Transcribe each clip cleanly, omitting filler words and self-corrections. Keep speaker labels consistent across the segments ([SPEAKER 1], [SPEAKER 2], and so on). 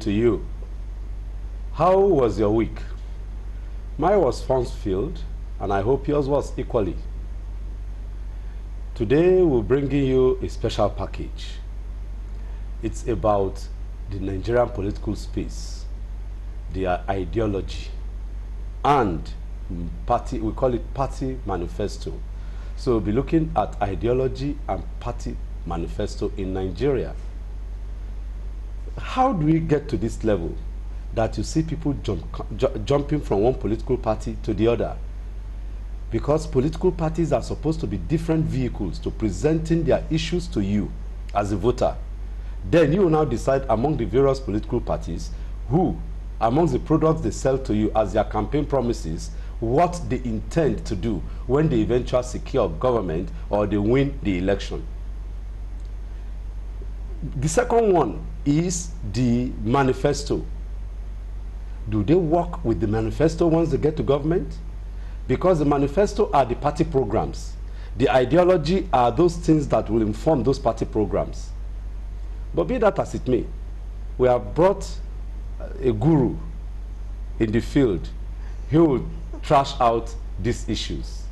[SPEAKER 1] to you. How was your week? Mine was fun-filled, and I hope yours was equally. Today, we're bringing you a special package. It's about the Nigerian political space, their ideology, and party, we call it Party Manifesto. So we'll be looking at ideology and Party Manifesto in Nigeria. How do we get to this level that you see people jumping from one political party to the other? Because political parties are supposed to be different vehicles to presenting their issues to you as a voter. Then you will now decide among the various political parties who, among the products they sell to you as their campaign promises, what they intend to do when they eventually secure government or they win the election. The second one is the manifesto. Do they work with the manifesto once they get to government? Because the manifesto are the party programs. The ideology are those things that will inform those party programs. But be that as it may, we have brought a guru in the field who will trash out these issues.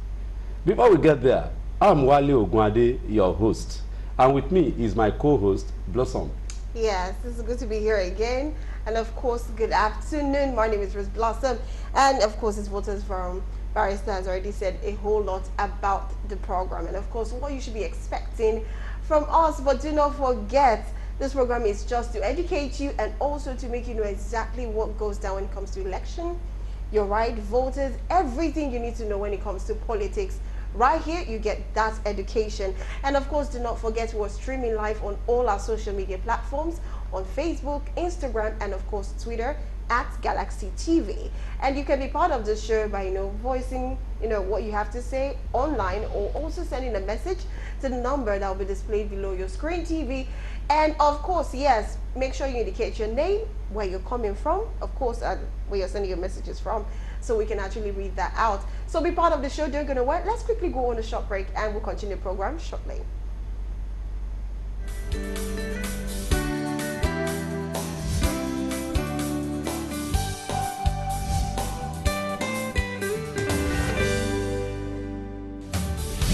[SPEAKER 1] Before we get there, I'm Wale Ogunade, your host. And with me is my co-host, Blossom.
[SPEAKER 2] Yes, it's good to be here again. And of course, good afternoon. My name is Rose Blossom. And of course, his voters from Barrister has already said a whole lot about the program. And of course, what you should be expecting from us. But do not forget, this program is just to educate you and also to make you know exactly what goes down when it comes to election, your right, voters, everything you need to know when it comes to politics. Right here, you get that education. And of course, do not forget we're streaming live on all our social media platforms, on Facebook, Instagram, and of course, Twitter at Galaxy TV. And you can be part of the show by, voicing, what you have to say online, or also sending a message to the number that will be displayed below your screen TV. And of course, yes, make sure you indicate your name, where you're coming from, of course, and where you're sending your messages from, so we can actually read that out. So be part of the show. Don't go nowhere. Let's quickly go on a short break and we'll continue the program shortly.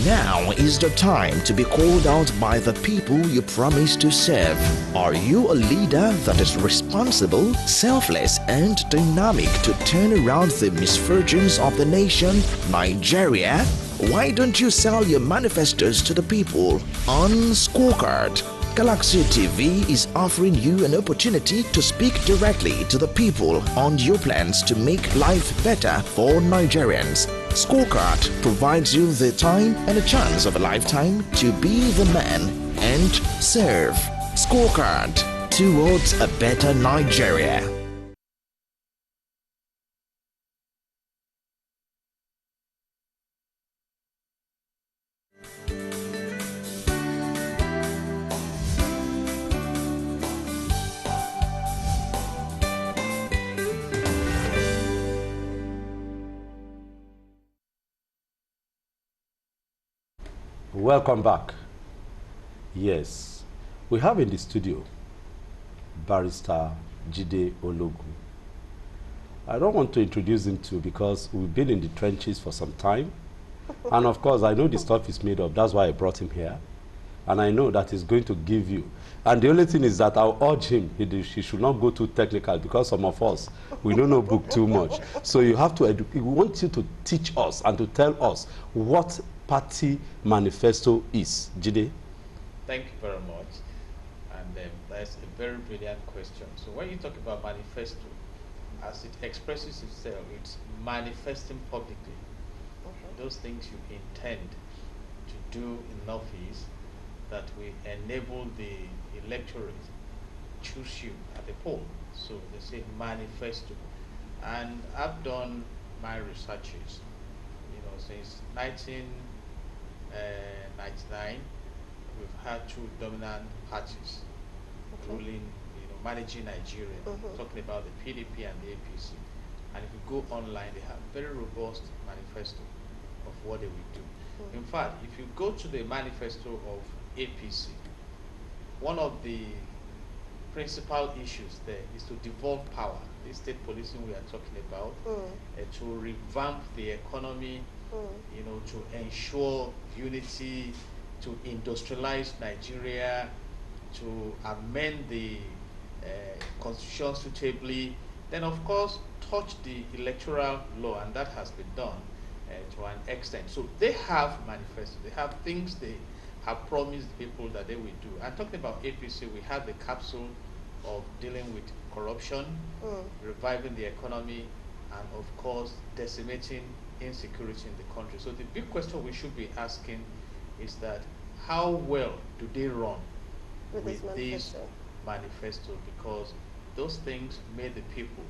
[SPEAKER 3] Now is the time to be called out by the people you promise to serve. Are you a leader that is responsible, selfless, and dynamic to turn around the misfortunes of the nation, Nigeria? Why don't you sell your manifestos to the people on Scorecard? Galaxy TV is offering you an opportunity to speak directly to the people on your plans to make life better for Nigerians. Scorecard provides you the time and a chance of a lifetime to be the man and serve. Scorecard, towards a better Nigeria.
[SPEAKER 1] Welcome back. Yes, we have in the studio Barrister Jide Ologun. I don't want to introduce him to because we've been in the trenches for some time. And of course, I know the stuff is made up. That's why I brought him here. And I know that he's going to give you. And the only thing is that I'll urge him, he should not go too technical because some of us, we don't know book too much. So you have to, we want you to teach us and to tell us what Party Manifesto is. Jide?
[SPEAKER 4] Thank you very much. And that's a very brilliant question. So when you talk about manifesto, as it expresses itself, it's manifesting publicly those things you intend to do in office that will enable the electorate choose you at the poll. So they say manifesto. And I've done my researches, since 1999, we've had two dominant parties ruling, managing Nigeria, talking about the PDP and the APC. And if you go online, they have very robust manifesto of what they will do. In fact, if you go to the manifesto of APC, one of the principal issues there is to devolve power, the state policing we are talking about, to revamp the economy, you know, to ensure unity, to industrialize Nigeria, to amend the constitution suitably, then of course touch the electoral law, and that has been done to an extent. So they have manifesto, they have things they have promised people that they will do. And talking about APC, we had the capsule of dealing with corruption, reviving the economy, and of course decimating insecurity in the country. So the big question we should be asking is that how well do they run with this manifesto? Because those things made the people,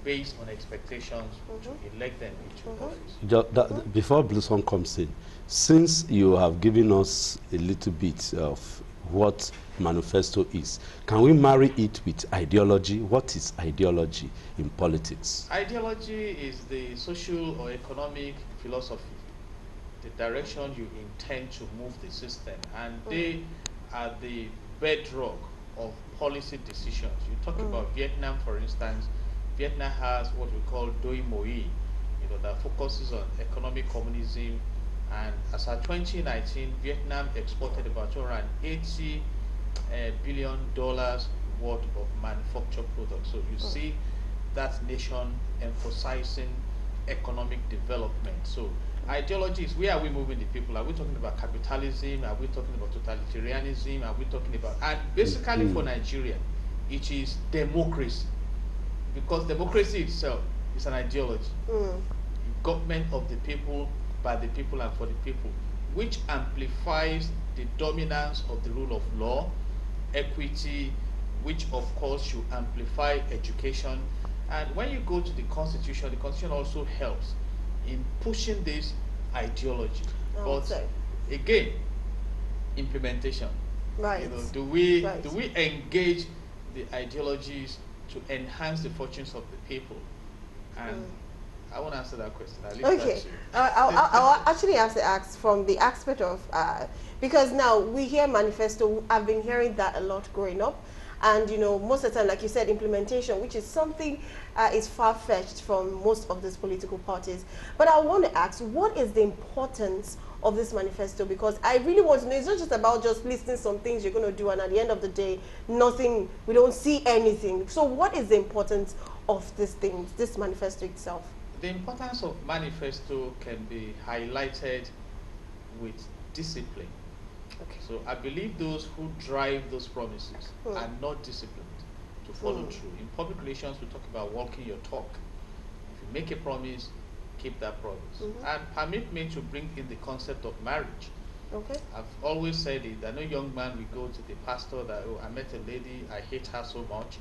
[SPEAKER 4] based on expectations, to elect them into office.
[SPEAKER 1] Before Blossom comes in, since you have given us a little bit of what manifesto is, can we marry it with ideology? What is ideology in politics?
[SPEAKER 4] Ideology is the social or economic philosophy, the direction you intend to move the system, and they are the bedrock of policy decisions. You talk about Vietnam, for instance. Vietnam has what we call Doi Moi, you know, that focuses on economic communism, and as of 2019, Vietnam exported about $280 billion worth of manufactured products. So you see that nation emphasizing economic development. So ideology is, where are we moving the people? Are we talking about capitalism? Are we talking about totalitarianism? Are we talking about, and basically for Nigeria, it is democracy. Because democracy itself is an ideology. Government of the people, by the people, and for the people, which amplifies the dominance of the rule of law, equity, which of course should amplify education. And when you go to the Constitution also helps in pushing this ideology. But again, implementation.
[SPEAKER 2] Right.
[SPEAKER 4] You know, do we engage the ideologies to enhance the fortunes of the people? And I want to answer that question.
[SPEAKER 2] Okay. I'll actually have to ask from the aspect of, because now we hear manifesto, I've been hearing that a lot growing up. And, you know, most of the time, like you said, implementation, which is something is far-fetched from most of these political parties. But I want to ask, what is the importance of this manifesto? Because I really want to know, it's not just about just listing some things you're going to do, and at the end of the day, nothing, we don't see anything. So what is the importance of these things, this manifesto itself?
[SPEAKER 4] The importance of manifesto can be highlighted with discipline. Okay. So I believe those who drive those promises are not disciplined to follow through. In public relations, we talk about walking your talk. If you make a promise, keep that promise. And permit me to bring in the concept of marriage. Okay. I've always said it, that no young man will go to the pastor that, oh, I met a lady, I hate her so much,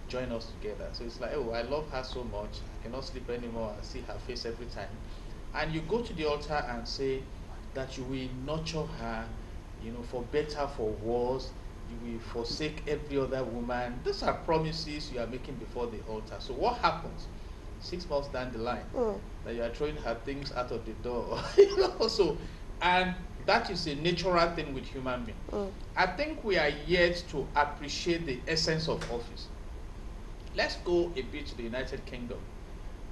[SPEAKER 4] join us together. So it's like, oh, I love her so much, I cannot sleep anymore, I see her face every time. And you go to the altar and say that you will nurture her, you know, for better, for worse, you will forsake every other woman. These are promises you are making before the altar. So what happens 6 months down the line? That you are throwing her things out of the door. You know, so, and that is a natural thing with human beings. I think we are yet to appreciate the essence of office. Let's go a bit to the United Kingdom.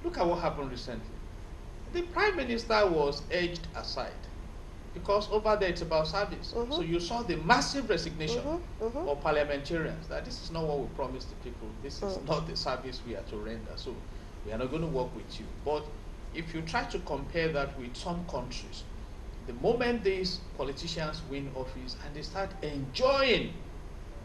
[SPEAKER 4] Look at what happened recently. The Prime Minister was edged aside, because over there it's about service. So you saw the massive resignation of parliamentarians, that this is not what we promised the people, this is not the service we are to render, so we are not going to work with you. But if you try to compare that with some countries, the moment these politicians win office and they start enjoying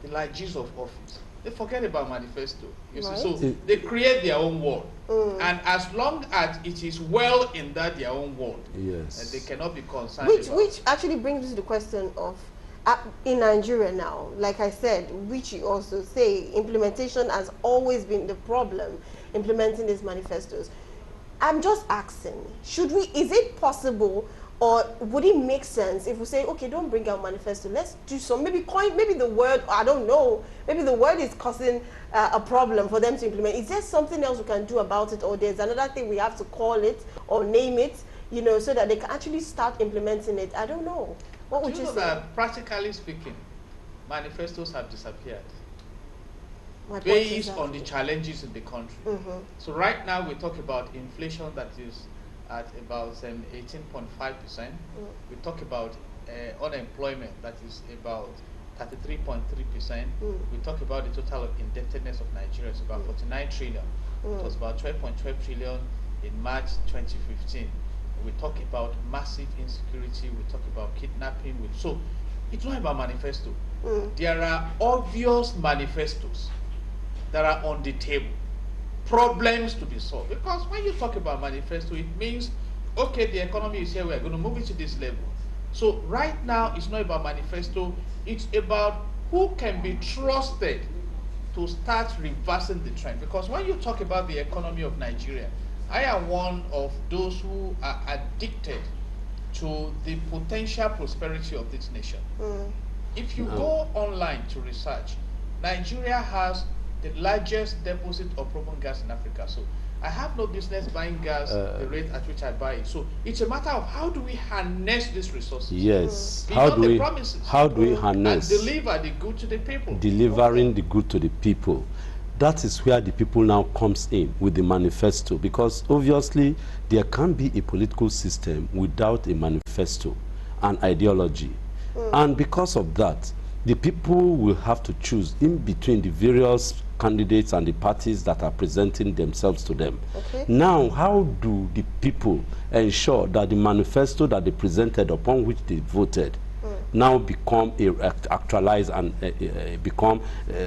[SPEAKER 4] the largesse of office, they forget about manifesto. You see, so they create their own world, and as long as it is well in that their own world, they cannot be concerned.
[SPEAKER 2] Which actually brings us to the question of in Nigeria now, like I said, which you also say, implementation has always been the problem. Implementing these manifestos. I'm just asking, should we? Is it possible? Or would it make sense if we say, okay, don't bring out manifesto, let's do some, maybe the word, I don't know, maybe the word is causing a problem for them to implement. Is there something else we can do about it, or there's another thing we have to call it or name it, you know, so that they can actually start implementing it? I don't know. What would you say?
[SPEAKER 4] That practically speaking, manifestos have disappeared. based on the challenges in the country. So right now we talk about inflation that is at about 18.5%. We talk about unemployment that is about 33.3%. We talk about the total of indebtedness of Nigeria is about 49 trillion. It was about 12.12 trillion in March 2015. We talk about massive insecurity. We talk about kidnapping. So it's not about manifesto. There are obvious manifestos that are on the table, problems to be solved. Because when you talk about manifesto, it means, okay, the economy is here, we're going to move it to this level. So right now, it's not about manifesto, it's about who can be trusted to start reversing the trend. Because when you talk about the economy of Nigeria, I am one of those who are addicted to the potential prosperity of this nation. If you go online to research, Nigeria has the largest deposit of proven gas in Africa. So I have no business buying gas the rate at which I buy it. So it's a matter of how do we harness these resources?
[SPEAKER 1] Yes.
[SPEAKER 4] How do we
[SPEAKER 1] harness
[SPEAKER 4] and deliver the good to the people?
[SPEAKER 1] Delivering the good to the people. That is where the people now comes in with the manifesto, because obviously there can't be a political system without a manifesto and ideology. And because of that, the people will have to choose in between the various candidates and the parties that are presenting themselves to them. Now, how do the people ensure that the manifesto that they presented, upon which they voted, now become actualized and become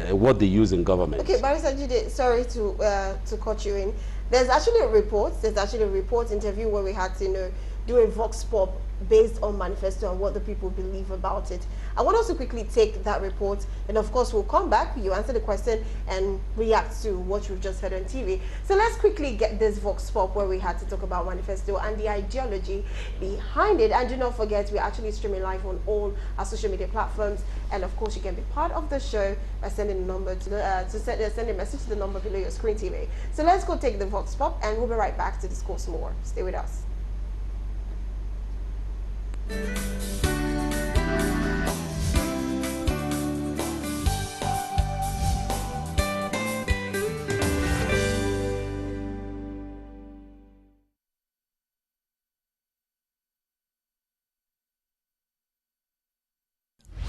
[SPEAKER 1] what they use in government?
[SPEAKER 2] Okay, Barrister Jide, sorry to cut you in. There's actually a report interview where we had to do a vox pop based on manifesto and what the people believe about it. I want us to quickly take that report, and of course we'll come back, you answer the question and react to what you've just heard on TV. So let's quickly get this vox pop where we had to talk about manifesto and the ideology behind it. And do not forget, we're actually streaming live on all our social media platforms, and of course you can be part of the show by sending a number to send a message to the number below your screen TV. So let's go take the vox pop and we'll be right back to discuss more. Stay with us.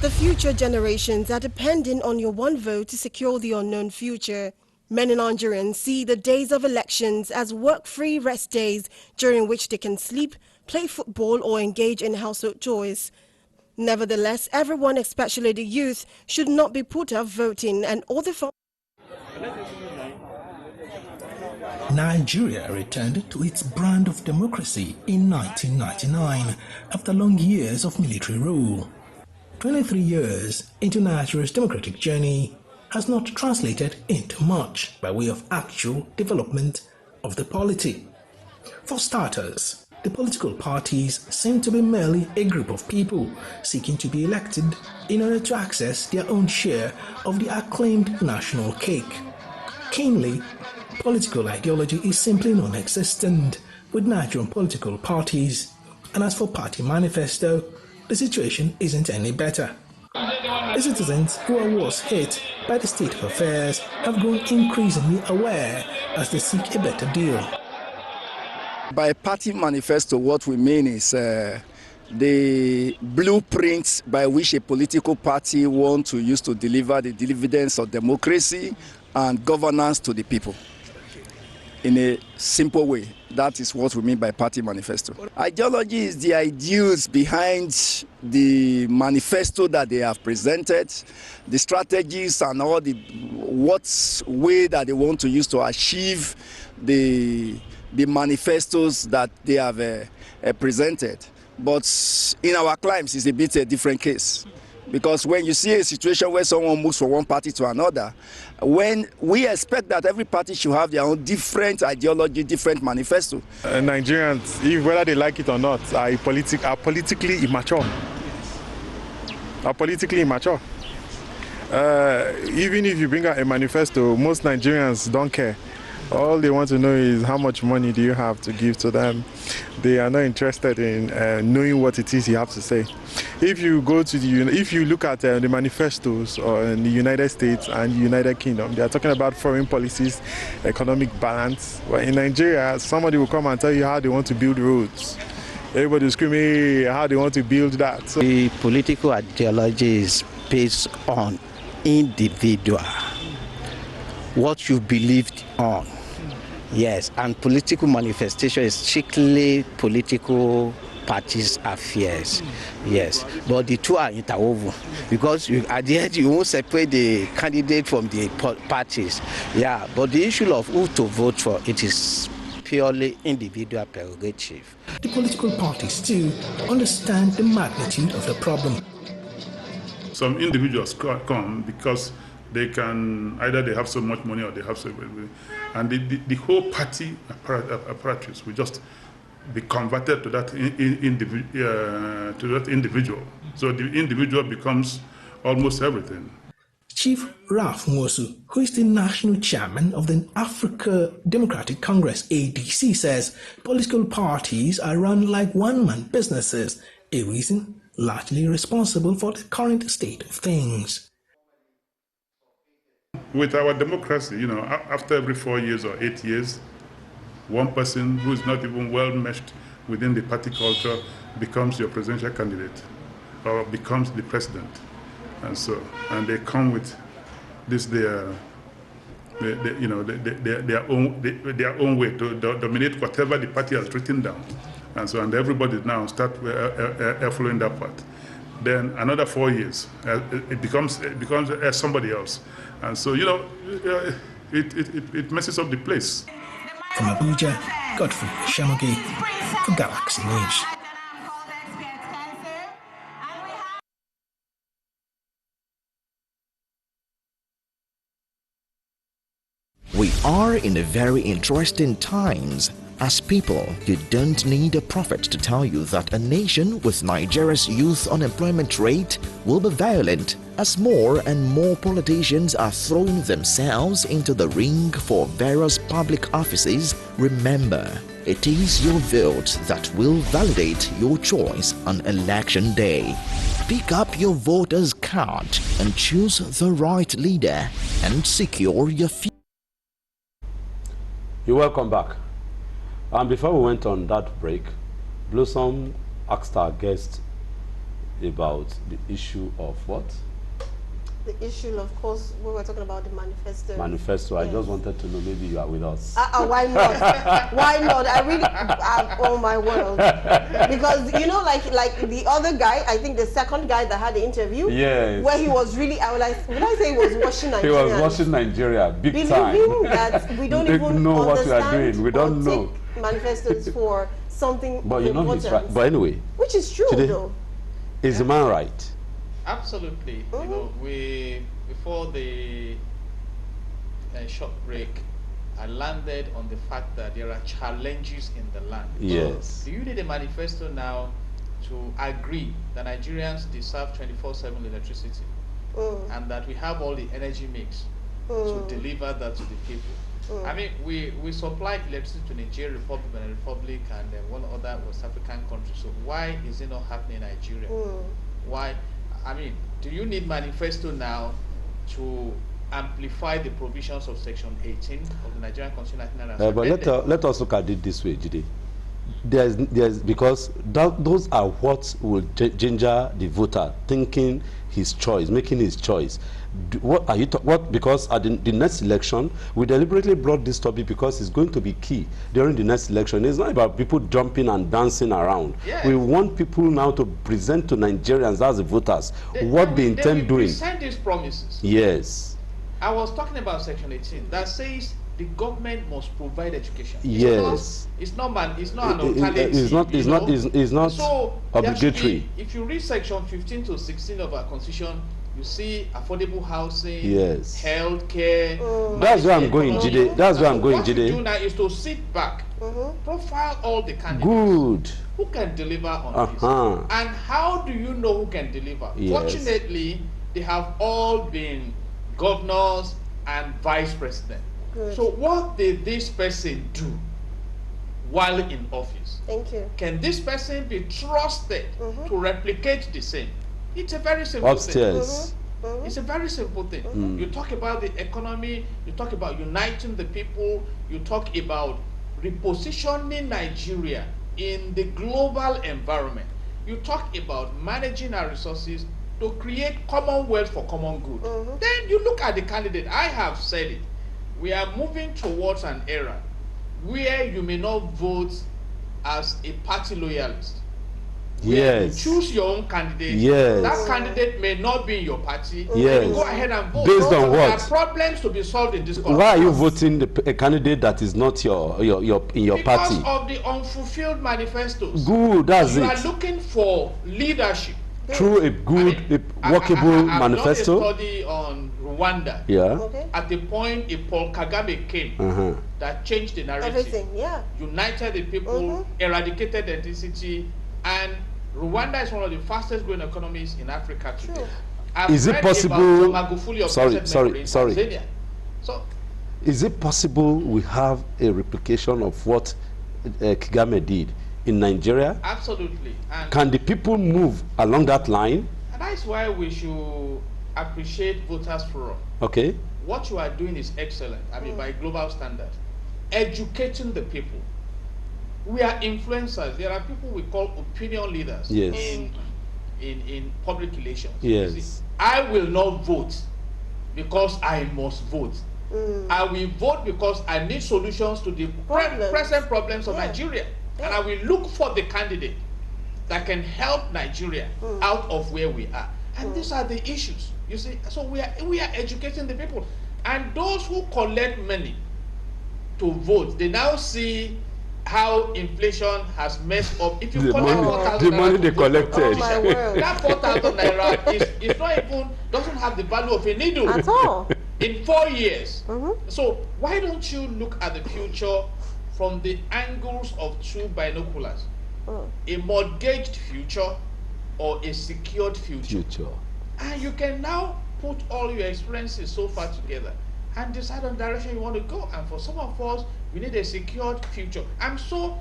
[SPEAKER 2] The future generations are depending on your one vote to secure the unknown future. Many Nigerians see the days of elections as work-free rest days during which they can sleep, play football or engage in household chores. Nevertheless, everyone, especially the youth, should not be put off voting and all the
[SPEAKER 5] Nigeria returned to its brand of democracy in 1999 after long years of military rule. 23 years into Nigeria's democratic journey has not translated into much by way of actual development of the polity. For starters, the political parties seem to be merely a group of people seeking to be elected in order to access their own share of the acclaimed national cake. Keenly, political ideology is simply non-existent with Nigerian political parties, and as for party manifesto, the situation isn't any better. The citizens who are worse hit by the state of affairs have grown increasingly aware as they seek a better deal.
[SPEAKER 6] By party manifesto, what we mean is the blueprints by which a political party wants to use to deliver the dividends of democracy and governance to the people. In a simple way, that is what we mean by party manifesto. Ideology is the ideals behind the manifesto that they have presented, the strategies and all the what way that they want to use to achieve the manifestos that they have presented. But in our climes, it's a bit a different case. Because when you see a situation where someone moves from one party to another, when we expect that every party should have their own different ideology, different manifesto.
[SPEAKER 7] Nigerians, whether they like it or not, are politically immature. Even if you bring out a manifesto, most Nigerians don't care. All they want to know is how much money do you have to give to them. They are not interested in knowing what it is you have to say. if you go to if you look at the manifestos in the United States and United Kingdom, they are talking about foreign policies, economic balance. But in Nigeria, somebody will come and tell you how they want to build roads. Everybody will scream, hey, how they want to build that. So
[SPEAKER 8] the political ideology is based on individual, what you believed on. Yes, and political manifestation is strictly political parties' affairs. Yes, but the two are interwoven because at the end you won't separate the candidate from the parties. Yeah, but the issue of who to vote for, it is purely individual prerogative.
[SPEAKER 5] The political parties too understand the magnitude of the problem.
[SPEAKER 9] Some individuals come because they can, either they have so much money or they have so much money, and the whole party apparatus will just be converted to that individual. So the individual becomes almost everything.
[SPEAKER 5] Chief Ralph Nwosu, who is the national chairman of the Africa Democratic Congress, ADC, says political parties are run like one-man businesses, a reason largely responsible for the current state of things.
[SPEAKER 9] With our democracy, after every 4 years or 8 years, one person who is not even well meshed within the party culture becomes your presidential candidate or becomes the president. And they come with this their own way to dominate whatever the party has written down, and everybody now start following that path. Then another 4 years, it becomes somebody else, and so it messes up the place.
[SPEAKER 5] From Abuja, Godfrey Shamogi for Galaxy News.
[SPEAKER 3] We are in a very interesting times. As people, you don't need a prophet to tell you that a nation with Nigeria's youth unemployment rate will be violent as more and more politicians are throwing themselves into the ring for various public offices. Remember, it is your vote that will validate your choice on election day. Pick up your voter's card and choose the right leader and secure your future.
[SPEAKER 1] You're welcome back. And before we went on that break, Blossom asked our guest about the issue of what?
[SPEAKER 2] The issue, of course, we were talking about the manifesto.
[SPEAKER 1] Manifesto. Yes. I just wanted to know, maybe you are with us.
[SPEAKER 2] Why not? Why not? I really, oh my word. Because, like the other guy, I think the second guy that had the interview,
[SPEAKER 1] yes,
[SPEAKER 2] where he was really, would I say he was watching Nigeria?
[SPEAKER 1] He was watching Nigeria, big time.
[SPEAKER 2] Believing that we don't even
[SPEAKER 1] know what we are
[SPEAKER 2] understand
[SPEAKER 1] doing. We don't know.
[SPEAKER 2] Manifestos for something
[SPEAKER 1] but
[SPEAKER 2] important.
[SPEAKER 1] He's right. But anyway.
[SPEAKER 2] Which is true, though.
[SPEAKER 1] Is the man right?
[SPEAKER 4] Absolutely. Before the short break, I landed on the fact that there are challenges in the land.
[SPEAKER 1] Yes.
[SPEAKER 4] Do you need a manifesto now to agree that Nigerians deserve 24/7 electricity and that we have all the energy mix to deliver that to the people? I mean, we supply electricity to Nigeria, Republic, Benin Republic, and one other West African country. So why is it not happening in Nigeria? Why? I mean, do you need manifesto now to amplify the provisions of Section 18 of the Nigerian Constitution?
[SPEAKER 1] But let us look at it this way, Jide. There's because those are what will ginger the voter thinking his choice, making his choice. What are you because at the next election, we deliberately brought this topic because it's going to be key during the next election. It's not about people jumping and dancing around. Yes. We want people now to present to Nigerians as the voters what they intend doing.
[SPEAKER 4] Present these promises.
[SPEAKER 1] Yes.
[SPEAKER 4] I was talking about Section 18 that says the government must provide education.
[SPEAKER 1] Yes.
[SPEAKER 4] It's not an alternative.
[SPEAKER 1] It's not
[SPEAKER 4] so
[SPEAKER 1] obligatory.
[SPEAKER 4] If you read Section 15 to 16 of our Constitution, you see affordable housing,
[SPEAKER 1] yes,
[SPEAKER 4] health care.
[SPEAKER 1] That's where I'm going, Jide. That's where I'm going, Jide.
[SPEAKER 4] What you do now is to sit back, profile all the candidates.
[SPEAKER 1] Good.
[SPEAKER 4] Who can deliver on this? And how do you know who can deliver? Yes. Fortunately, they have all been governors and vice president. Good. So what did this person do? while in office.
[SPEAKER 2] Thank you.
[SPEAKER 4] Can this person be trusted to replicate the same? It's a very simple
[SPEAKER 1] Upstairs.
[SPEAKER 4] thing. It's a very simple thing. You talk about the economy, you talk about uniting the people, you talk about repositioning Nigeria in the global environment. You talk about managing our resources to create commonwealth for common good. Then you look at the candidate. I have said it. We are moving towards an era where you may not vote as a party loyalist.
[SPEAKER 1] Yes.
[SPEAKER 4] You choose your own candidate.
[SPEAKER 1] Yes.
[SPEAKER 4] That candidate may not be in your party.
[SPEAKER 1] Yes.
[SPEAKER 4] You go ahead and vote.
[SPEAKER 1] Based on
[SPEAKER 4] There
[SPEAKER 1] what?
[SPEAKER 4] are problems to be solved in this country.
[SPEAKER 1] Why are you voting a candidate that is not in your party?
[SPEAKER 4] Because of the unfulfilled manifestos.
[SPEAKER 1] Good, that's
[SPEAKER 4] you
[SPEAKER 1] it.
[SPEAKER 4] are looking for leadership.
[SPEAKER 1] Through a good, workable manifesto.
[SPEAKER 4] I've done a study on Rwanda.
[SPEAKER 1] Yeah.
[SPEAKER 2] Okay.
[SPEAKER 4] At the point a Paul Kagame came, that changed the narrative.
[SPEAKER 2] Everything, yeah.
[SPEAKER 4] United the people, eradicated ethnicity, and Rwanda is one of the fastest growing economies in Africa today.
[SPEAKER 2] True.
[SPEAKER 1] Is it possible? Sorry.
[SPEAKER 4] Tanzania. So,
[SPEAKER 1] is it possible we have a replication of what Kagame did in Nigeria?
[SPEAKER 4] absolutely. And
[SPEAKER 1] Can the people move along that line?
[SPEAKER 4] that's why we should appreciate Voters Forum.
[SPEAKER 1] Okay.
[SPEAKER 4] What you are doing is excellent. I mean, by global standards. Educating the people. We are influencers. There are people we call opinion leaders
[SPEAKER 1] Yes.
[SPEAKER 4] in public relations.
[SPEAKER 1] Yes.
[SPEAKER 4] You see, I will not vote because I must vote. I will vote because I need solutions to the present problems of Nigeria. And I will look for the candidate that can help Nigeria out of where we are. And these are the issues. You see, so we are educating the people. And those who collect money to vote, they now see how inflation has messed up. If you
[SPEAKER 1] The
[SPEAKER 4] collect
[SPEAKER 1] money-
[SPEAKER 4] 4,000
[SPEAKER 1] the money
[SPEAKER 4] naira
[SPEAKER 1] they
[SPEAKER 4] to vote for
[SPEAKER 1] collected.
[SPEAKER 2] Oh my
[SPEAKER 4] politician,
[SPEAKER 2] word.
[SPEAKER 4] that 4,000 naira is not even, doesn't have the value of a needle.
[SPEAKER 2] At all.
[SPEAKER 4] In 4 years. So why don't you look at the future from the angles of two binoculars? A mortgaged future or a secured future. And you can now put all your experiences so far together and decide on the direction you want to go. And for some of us, we need a secured future. I'm so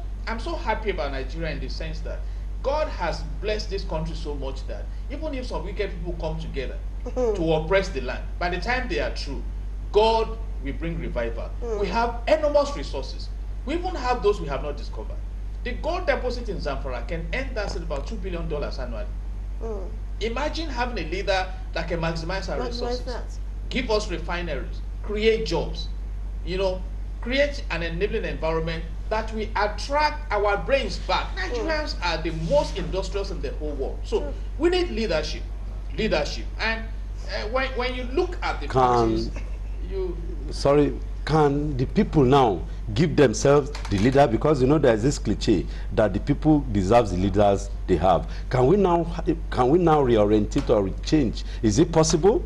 [SPEAKER 4] happy about Nigeria in the sense that God has blessed this country so much that even if some wicked people come together to oppress the land, by the time they are through, God will bring revival. We have enormous resources. We even have those we have not discovered. The gold deposit in Zamfara can end us at about $2 billion annually. Imagine having a leader that can maximize our resources, give us refineries, create jobs, create an enabling environment that we attract our brains back. Nigerians are the most industrious in the whole world. So we need leadership. And when you look at the parties,
[SPEAKER 1] can the people now give themselves the leader? Because there's this cliche that the people deserve the leaders they have. Can we now reorient it or change? Is it possible?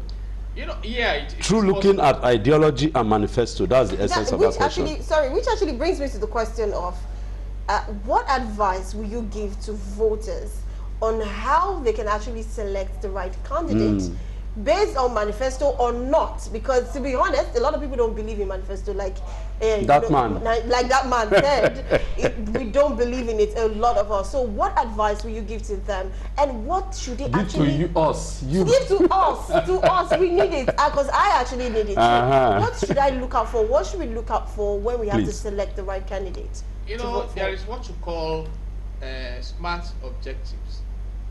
[SPEAKER 1] Through looking at ideology and manifesto, that's the essence of that question.
[SPEAKER 2] Which actually brings me to the question of what advice will you give to voters on how they can actually select the right candidate based on manifesto or not? Because to be honest, a lot of people don't believe in manifesto like that man said. We don't believe in it, a lot of us. So what advice will you give to them, and what should they actually
[SPEAKER 1] give to us?
[SPEAKER 2] Give to us. We need it, because I actually need it too. What should I look out for? What should we look out for when we have to select the right candidate?
[SPEAKER 4] There is what you call smart objectives,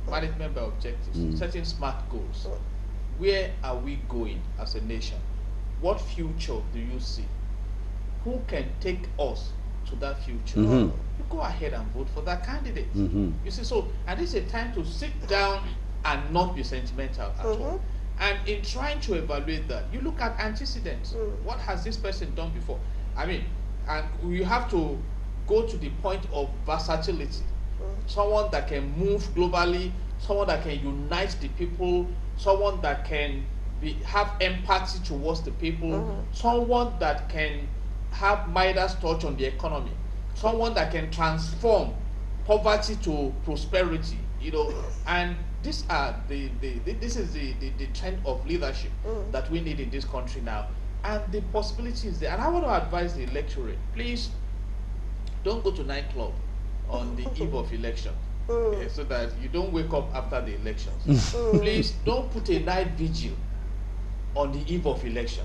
[SPEAKER 4] management by objectives, setting smart goals. Where are we going as a nation? What future do you see? Who can take us to that future? You go ahead and vote for that candidate. You see, and this is a time to sit down and not be sentimental at all. And in trying to evaluate that, you look at antecedents. What has this person done before? I mean, and you have to go to the point of versatility. Someone that can move globally, someone that can unite the people, someone that can have empathy towards the people, someone that can have Midas touch on the economy, someone that can transform poverty to prosperity, and this is the trend of leadership that we need in this country now, and the possibilities there. And I want to advise the electorate, please don't go to nightclub on the eve of election. So that you don't wake up after the elections. Please don't put a night vigil on the eve of election.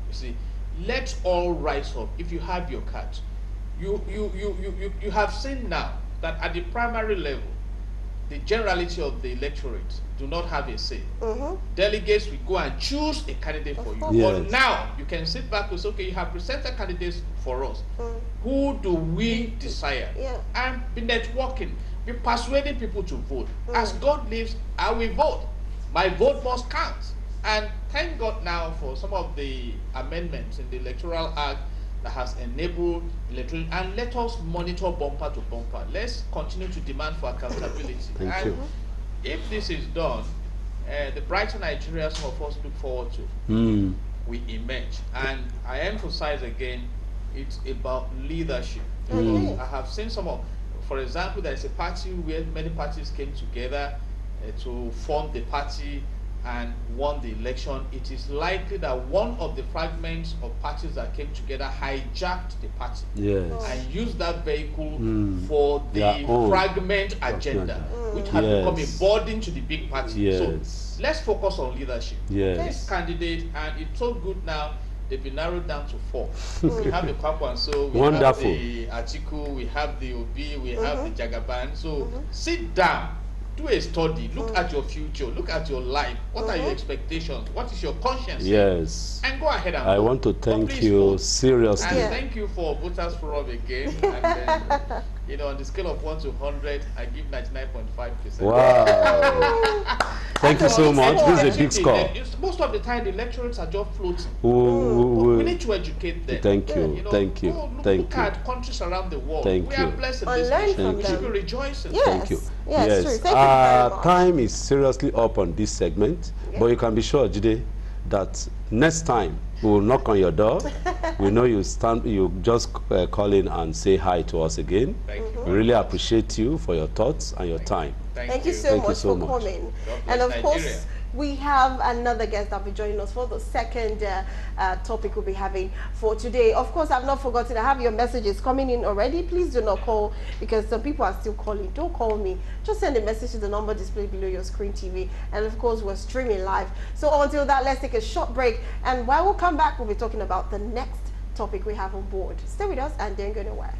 [SPEAKER 4] You see, let all rise up. If you have your card, you have seen now that at the primary level, the generality of the electorate do not have a say. Delegates will go and choose a candidate for you.
[SPEAKER 1] Yes.
[SPEAKER 4] But now you can sit back and say, okay, you have presented candidates for us. Who do we desire? And be networking, be persuading people to vote. As God lives, I will vote. My vote must count. And thank God now for some of the amendments in the Electoral Act that has enabled electoral, and let us monitor bumper to bumper. Let's continue to demand for accountability.
[SPEAKER 1] Thank you.
[SPEAKER 4] If this is done, the brighter Nigeria some of us look forward to, we emerge. And I emphasize again, it's about leadership. I have seen some of, for example, there is a party where many parties came together to form the party and won the election. It is likely that one of the fragments of parties that came together hijacked the party and used that vehicle for the fragment agenda, which has become a burden to the big party. So let's focus on leadership. This candidate, and it's so good now, they've been narrowed down to 4. We have the Kwakwanso, we have the Atiku, we have the Obi, we have the Jagaban. So sit down, do a study, look at your future, look at your life. What are your expectations? What is your conscience?
[SPEAKER 1] Yes.
[SPEAKER 4] And go ahead and
[SPEAKER 1] I
[SPEAKER 4] vote.
[SPEAKER 1] want to thank you seriously.
[SPEAKER 4] And thank you for Voters Forum again. And then, you know, on the scale of 1 to 100, I give 99.5%.
[SPEAKER 1] Wow. Thank you so much. This is a big score.
[SPEAKER 4] Most of the time, the lecturers are just floating. We need to educate them.
[SPEAKER 1] Thank you.
[SPEAKER 4] You know,
[SPEAKER 1] Thank you.
[SPEAKER 4] Look at countries around the world.
[SPEAKER 1] Thank
[SPEAKER 4] we
[SPEAKER 1] you.
[SPEAKER 4] are blessed in this nation. We should be rejoicing.
[SPEAKER 1] Thank you.
[SPEAKER 2] Yes, true. Thank you very much.
[SPEAKER 1] Time is seriously up on this segment, but you can be sure, Jide, that next time we will knock on your door. We know you just call in and say hi to us again.
[SPEAKER 4] Thank you.
[SPEAKER 1] We really appreciate you for your thoughts and your time.
[SPEAKER 2] Thank you so much for coming. And of course, we have another guest that will be joining us for the second topic we'll be having for today. Of course, I've not forgotten, I have your messages coming in already. Please do not call, because some people are still calling. Don't call me. Just send a message to the number displayed below your screen TV. And of course, we're streaming live. So until that, let's take a short break. And while we come back, we'll be talking about the next topic we have on board. Stay with us and don't go nowhere.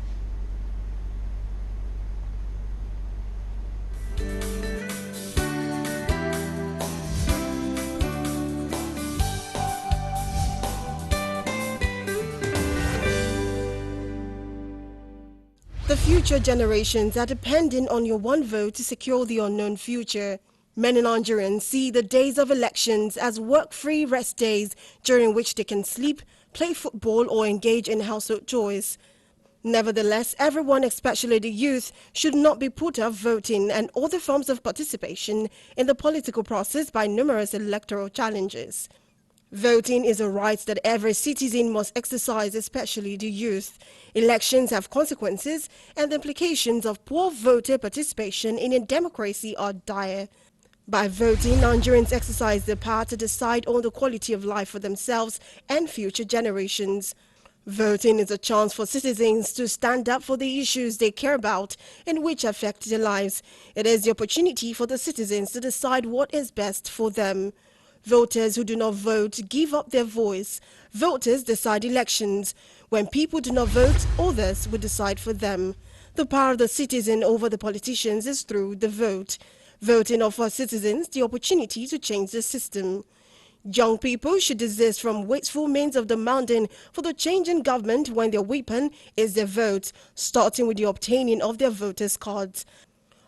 [SPEAKER 2] The future generations are depending on your one vote to secure the unknown future. Many Nigerians see the days of elections as work-free rest days during which they can sleep, play football or engage in household chores. Nevertheless, everyone, especially the youth, should not be put off voting and other forms of participation in the political process by numerous electoral challenges. Voting is a right that every citizen must exercise, especially the youth. Elections have consequences, and the implications of poor voter participation in a democracy are dire. By voting, Nigerians exercise their power to decide on the quality of life for themselves and future generations. Voting is a chance for citizens to stand up for the issues they care about and which affect their lives. It is the opportunity for the citizens to decide what is best for them. Voters who do not vote give up their voice. Voters decide elections. When people do not vote, others will decide for them. The power of the citizen over the politicians is through the vote. Voting offers citizens the opportunity to change the system. Young people should desist from wasteful means of demanding for the change in government when their weapon is their vote, starting with the obtaining of their voters' cards.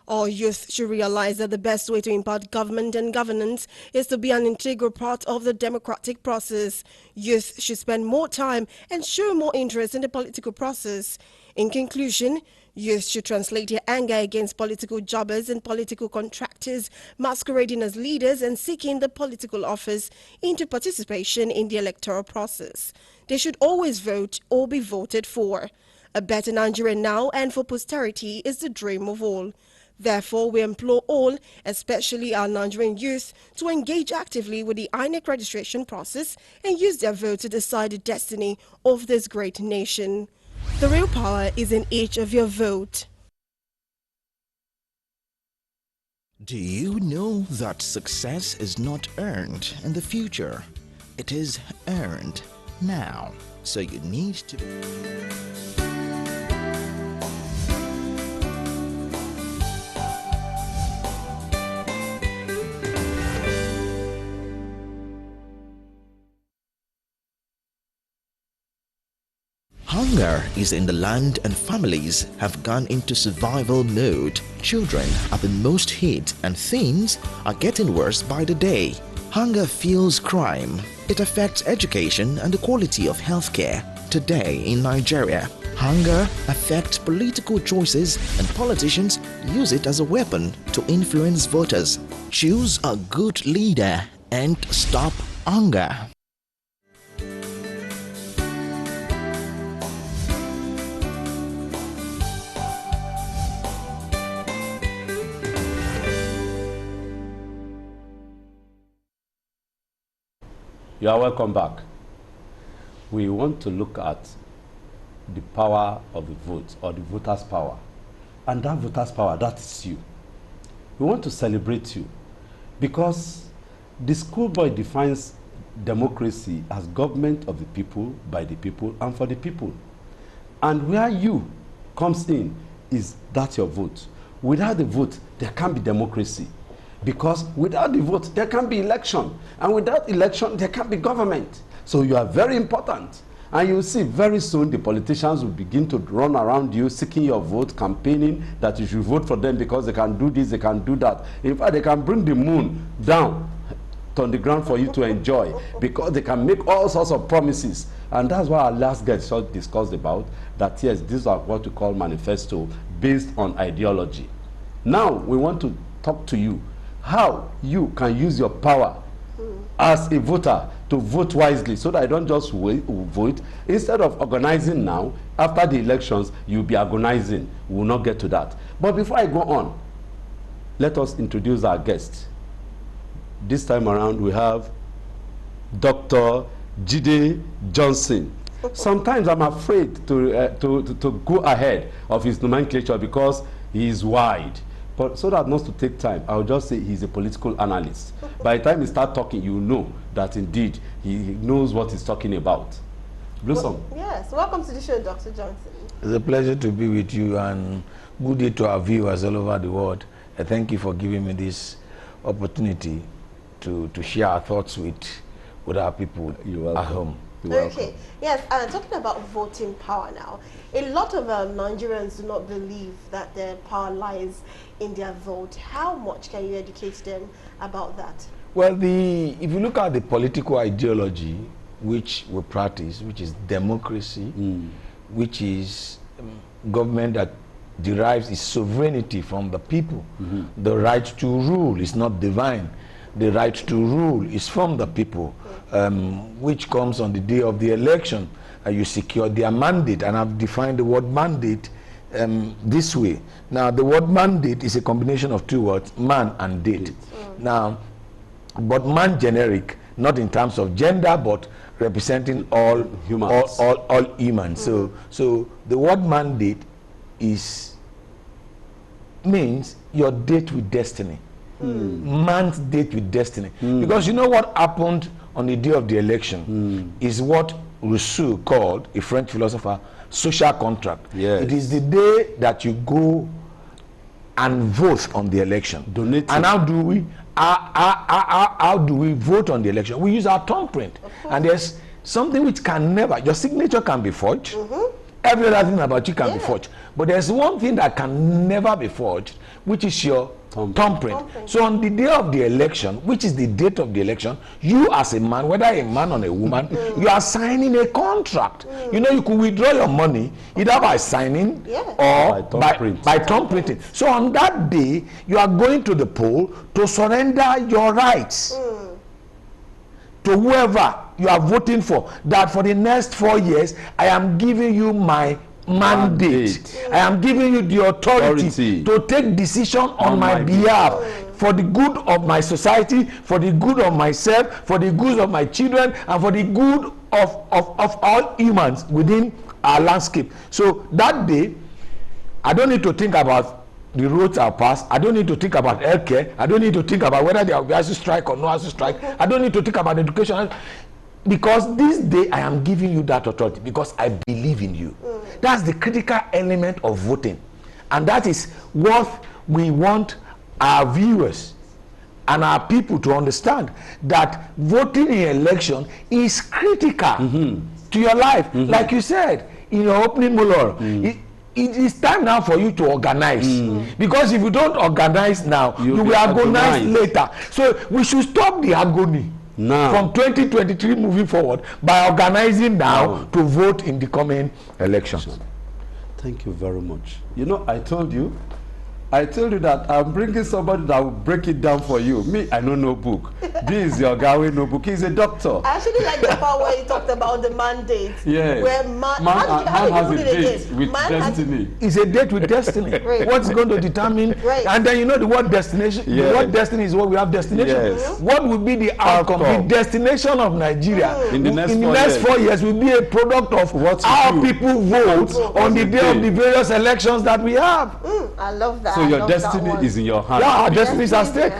[SPEAKER 2] All youth should realize that the best way to impart government and governance is to be an integral part of the democratic process. Youth should spend more time and show more interest in the political process. In conclusion, youth should translate their anger against political jobbers and political contractors masquerading as leaders and seeking the political office into participation in the electoral process. They should always vote or be voted for. A better Nigeria now and for posterity is the dream of all. Therefore, we implore all, especially our Nigerian youth, to engage actively with the INEC registration process and use their vote to decide the destiny of this great nation. The real power is in each of your vote.
[SPEAKER 3] Do you know that success is not earned in the future? It is earned now. So you need to... Hunger is in the land and families have gone into survival mode. Children are the most hit and things are getting worse by the day. Hunger fuels crime. It affects education and the quality of healthcare. Today in Nigeria, hunger affects political choices and politicians use it as a weapon to influence voters. Choose a good leader and stop hunger.
[SPEAKER 1] You are welcome back. We want to look at the power of the vote, or the voter's power. And that voter's power, that is you. We want to celebrate you because the schoolboy defines democracy as government of the people, by the people, and for the people. And where you comes in is that your vote. Without the vote, there can't be democracy. Because without the vote, there can't be election. And without election, there can't be government. So you are very important. And you'll see very soon the politicians will begin to run around you seeking your vote, campaigning that you should vote for them because they can do this, they can do that. In fact, they can bring the moon down on the ground for you to enjoy because they can make all sorts of promises. And that's what our last guest discussed about, that yes, these are what we call manifesto based on ideology. Now we want to talk to you how you can use your power as a voter to vote wisely so that I don't just vote. Instead of organizing now, after the elections, you'll be agonizing. We will not get to that. But before I go on, let us introduce our guest. This time around, we have Dr. Jide Johnson. Sometimes I'm afraid to go ahead of his nomenclature because he is wide. But so that not to take time, I'll just say he's a political analyst. By the time he starts talking, you know that indeed he knows what he's talking about. Blossom.
[SPEAKER 2] Well, yes, welcome to the show, Dr. Johnson.
[SPEAKER 10] It's a pleasure to be with you, and good day to our viewers all over the world. Thank you for giving me this opportunity to share our thoughts with our people at home.
[SPEAKER 2] Okay, yes, talking about voting power now, a lot of Nigerians do not believe that their power lies in their vote. How much can you educate them about that?
[SPEAKER 10] Well, if you look at the political ideology which we practice, which is democracy, which is government that derives its sovereignty from the people. The right to rule is not divine. The right to rule is from the people, which comes on the day of the election. You secure their mandate, and I've defined the word mandate this way. Now, the word mandate is a combination of two words, man and date. Now, but man generic, not in terms of gender, but representing all humans. All humans. So the word mandate means your date with destiny. Man's date with destiny. Because you know what happened on the day of the election is what Rousseau called, a French philosopher, social contract. Yes. It is the day that you go and vote on the election. Donating. And how do we vote on the election? We use our thumbprint. And there's something which can never, your signature can be forged. Every other thing about you can be forged. But there's one thing that can never be forged, which is your thumbprint. So on the day of the election, which is the date of the election, you as a man, whether a man or a woman, you are signing a contract. You know, you could withdraw your money either by signing or by thumbprinting. So on that day, you are going to the poll to surrender your rights to whoever you are voting for, that for the next 4 years, I am giving you my mandate. I am giving you the authority to take decision on my behalf for the good of my society, for the good of myself, for the good of my children, and for the good of all humans within our landscape. So that day, I don't need to think about the roads are passed. I don't need to think about healthcare. I don't need to think about whether there will be a strike or no a strike. I don't need to think about education. Because this day I am giving you that authority because I believe in you. That's the critical element of voting. And that is what we want our viewers and our people to understand, that voting in election is critical to your life. Like you said in your opening monologue, it is time now for you to organize. Because if you don't organize now, you will agonize later. So we should stop the agony now from 2023 moving forward by organizing now to vote in the coming elections.
[SPEAKER 1] Thank you very much. You know, I told you that I'm bringing somebody that will break it down for you. Me, I know no book. This is your guy with no book. He's a doctor.
[SPEAKER 2] I actually like the part where you talked about the mandate.
[SPEAKER 1] Yeah.
[SPEAKER 2] Where
[SPEAKER 1] man has a date with destiny.
[SPEAKER 10] It's a date with destiny.
[SPEAKER 2] Right.
[SPEAKER 10] What's going to determine?
[SPEAKER 2] Right.
[SPEAKER 10] And then you know the word destination.
[SPEAKER 1] Yeah.
[SPEAKER 10] The word destiny is what we have destination.
[SPEAKER 1] Yes.
[SPEAKER 10] What will be the outcome? The destination of Nigeria
[SPEAKER 1] in the
[SPEAKER 10] next 4 years will be a product of how people vote on the day of the various elections that we have.
[SPEAKER 2] I love that.
[SPEAKER 1] So your destiny is in your hand.
[SPEAKER 10] Yeah, our destiny is at stake.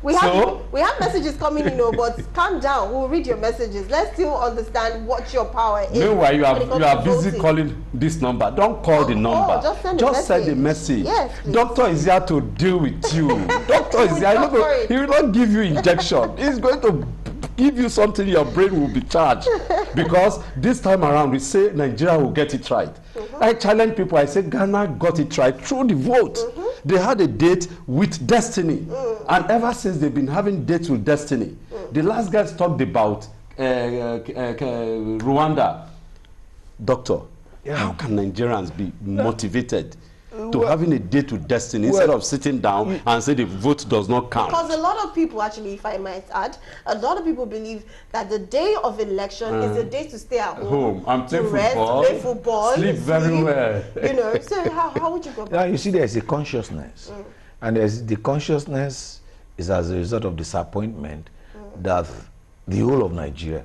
[SPEAKER 2] We have messages coming in, but calm down. We'll read your messages. Let's still understand what your power is.
[SPEAKER 1] Meanwhile, you are busy calling this number. Don't call the number.
[SPEAKER 2] Just send
[SPEAKER 1] a message.
[SPEAKER 2] Yes, please.
[SPEAKER 1] Doctor is here to deal with you. Doctor is here. He will not give you injection. He's going to give you something your brain will be charged. Because this time around, we say Nigeria will get it right. I challenge people. I say Ghana got it right through the vote. They had a date with destiny. And ever since they've been having dates with destiny. The last guys talked about Rwanda. Doctor, how can Nigerians be motivated to having a date with destiny instead of sitting down and say the vote does not count?
[SPEAKER 2] Because a lot of people, actually, if I might add, a lot of people believe that the day of election is a day to stay at home
[SPEAKER 1] and play
[SPEAKER 2] football, play football,
[SPEAKER 1] sleep very well.
[SPEAKER 2] You know, so how would you go about
[SPEAKER 10] it? You see, there's a consciousness, and the consciousness is as a result of disappointment that the whole of Nigeria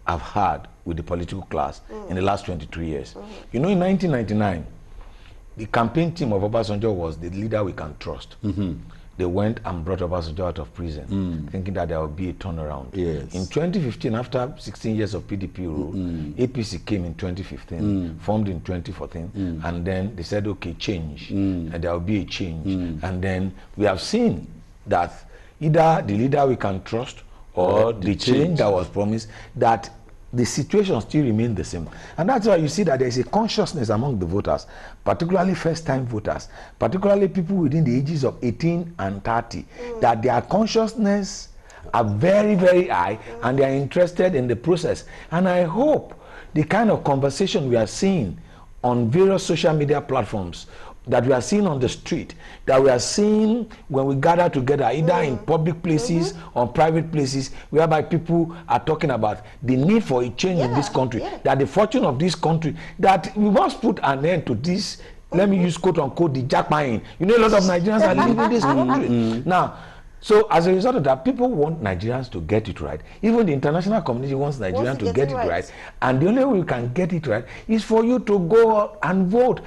[SPEAKER 10] have had with the political class in the last 23 years. You know, in 1999, the campaign team of Obasanjo was the leader we can trust. They went and brought Obasanjo out of prison, thinking that there would be a turnaround.
[SPEAKER 1] Yes.
[SPEAKER 10] In 2015, after 16 years of PDP rule, APC came in 2015, formed in 2014, and then they said, okay, change, and there will be a change. And then we have seen that either the leader we can trust or the change that was promised, that the situation still remains the same. And that's why you see that there is a consciousness among the voters, particularly first-time voters, particularly people within the ages of 18 and 30, that their consciousness are very, very high, and they are interested in the process. And I hope the kind of conversation we are seeing on various social media platforms, that we are seeing on the street, that we are seeing when we gather together, either in public places or private places, whereby people are talking about the need for a change in this country, that the fortune of this country, that we must put an end to this, let me use quote unquote, the jackpine. You know, a lot of Nigerians are leaving this country. Now, so as a result of that, people want Nigerians to get it right. Even the international community wants Nigerians to get it right. And the only way we can get it right is for you to go out and vote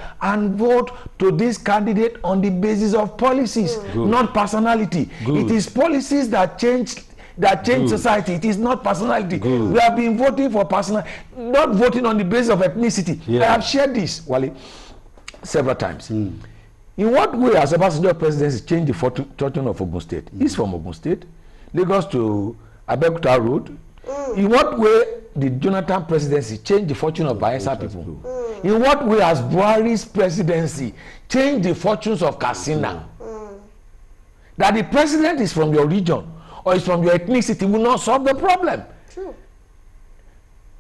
[SPEAKER 10] to this candidate on the basis of policies, not personality. It is policies that change society. It is not personality. We have been voting for personality, not voting on the basis of ethnicity. I have shared this, Wale, several times. In what way has Obasanjo presidency changed the fortune of Ogun State? He's from Ogun State, Lagos to Abeokuta Road. In what way did Jonathan presidency change the fortune of Bayelsa people? In what way has Buhari's presidency changed the fortunes of Katsina? That the president is from your region or is from your ethnicity will not solve the problem.
[SPEAKER 2] True.